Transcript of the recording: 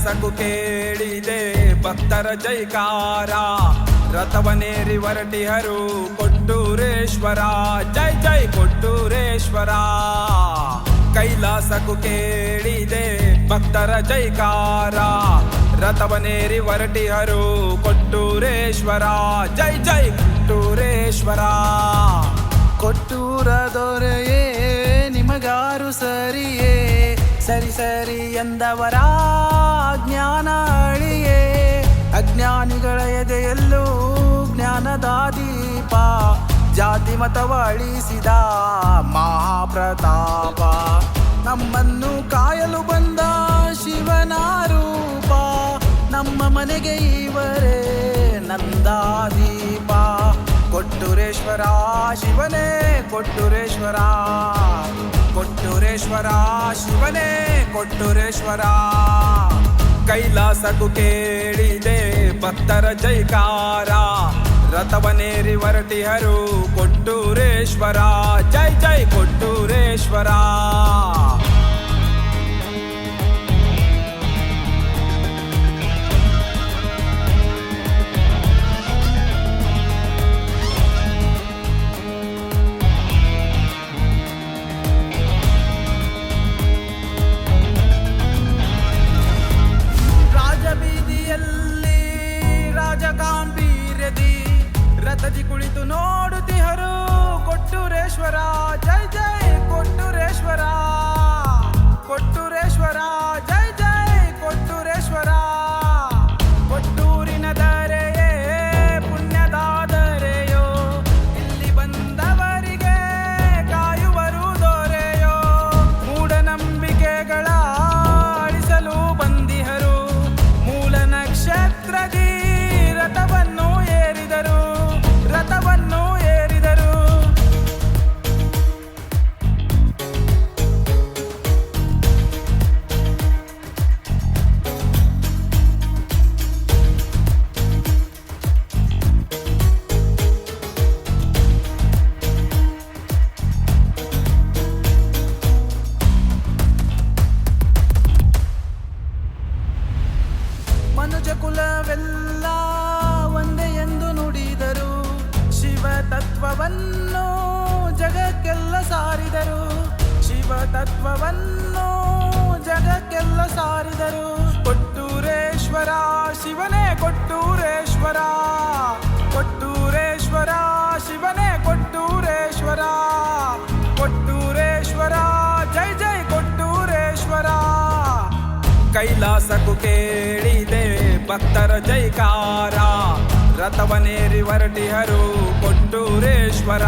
ಕೈಲಾಸಕ್ಕೂ ಕೇಳಿದೆ ಭಕ್ತರ ಜೈಕಾರ. ರಥವನೇರಿ ಹೊರಟಿಹರು ಕೊಟ್ಟೂರೇಶ್ವರ, ಜೈ ಜೈ ಕೊಟ್ಟೂರೇಶ್ವರ. ಕೈಲಾಸಕ್ಕೂ ಕೇಳಿದೆ ಭಕ್ತರ ಜೈಕಾರ. ರಥವನೇರಿ ಹೊರಟಿಹರು ಕೊಟ್ಟೂರೇಶ್ವರ, ಜೈ ಜೈ ಕೊಟ್ಟೂರೇಶ್ವರ. ಕೊಟ್ಟೂರ ದೊರೆಯೇ ನಿಮಗಾರು ಸರಿಯೇ, ಸರಿ ಸರಿ ಎಂದವರ ಜ್ಞಾನ ಅಳಿಯೇ. ಅಜ್ಞಾನಿಗಳ ಎದೆಯಲ್ಲೂ ಜ್ಞಾನದ ದೀಪ, ಜಾತಿ ಮತವ ಅಳಿಸಿದ ಮಹಾಪ್ರತಾಪ. ನಮ್ಮನ್ನು ಕಾಯಲು ಬಂದ ಶಿವನ ರೂಪ, ನಮ್ಮ ಮನೆಗೆ ಇವರೇ ನಂದಾದೀಪ. ಕೊಟ್ಟೂರೇಶ್ವರ ಶಿವನೇ ಕೊಟ್ಟೂರೇಶ್ವರ, ಕೊಟ್ಟೂರೇಶ್ವರ ಶಿವನೇ ಕೊಟ್ಟೂರೇಶ್ವರ. ಕೈಲಾಸಕ್ಕೂ ಕೇಳಿದೆ ಭಕ್ತರ ಜೈಕಾರ. ರಥವನೇರಿ ಹೊರಟಿಹರು ಕೊಟ್ಟೂರೇಶ್ವರ, ಜೈ ಜೈ ಕೊಟ್ಟೂರೇಶ್ವರ. ರಾಜಬೀದಿಯಲ್ಲಿ ರಾಜಗಾಂಭೀರ್ಯದಿ ರಥದಿ ಕುಳಿತು ನೋಡುತ್ತಿಹರು ಕೊಟ್ಟೂರೇಶ್ವರ, ಜೈ ಜೈ ಕೊಟ್ಟೂರೇಶ್ವರ. ಕೊಟ್ಟೂರೇಶ್ವರ ಜೈ ಜೈ ಕೊಟ್ಟೂರೇಶ್ವರ. ಕೊಟ್ಟೂರಿನ ದರೆಯೇ ಪುಣ್ಯದ ದರೆಯೋ, ಇಲ್ಲಿ ಬಂದವರಿಗೆ ಕಾಯುವರು ದೊರೆಯೋ. ಮೂಢನಂಬಿಕೆಗಳ ಅಳಿಸಲು ಬಂದಿಹರು ಮೂಲ ನಕ್ಷತ್ರದಿ ರಥವನ್ನು ಏರಿದರು, ರಥವನ್ನು ಏರಿದರು. ಮನುಜ ಕುಲವೆಲ್ಲ ಒಂದೇ ಎಂದು ನುಡಿದರು, ಶಿವ ತತ್ವವನ್ನು ಜಗಕ್ಕೆಲ್ಲ ಸಾರಿದರು, ಶಿವ ತತ್ವವನ್ನು ಜಗಕ್ಕೆಲ್ಲ ಸಾರಿದರು. ಕೊಟ್ಟೂರೇಶ್ವರ ಶಿವನೇ ಕೊಟ್ಟೂರೇಶ್ವರ, ಕೊಟ್ಟೂರೇಶ್ವರ ಶಿವನೇ ಕೊಟ್ಟೂರೇಶ್ವರ. ಕೊಟ್ಟೂರೇಶ್ವರ ಜೈ ಜೈ ಕೊಟ್ಟೂರೇಶ್ವರ. ಕೈಲಾಸಕ್ಕೂ ಕೇಳಿದೆ ಭಕ್ತರ ಜೈಕಾರ. ರಥವನೇರಿ ಹೊರಟಿಹರು ಕೊಟ್ಟೂರೇಶ್ವರ,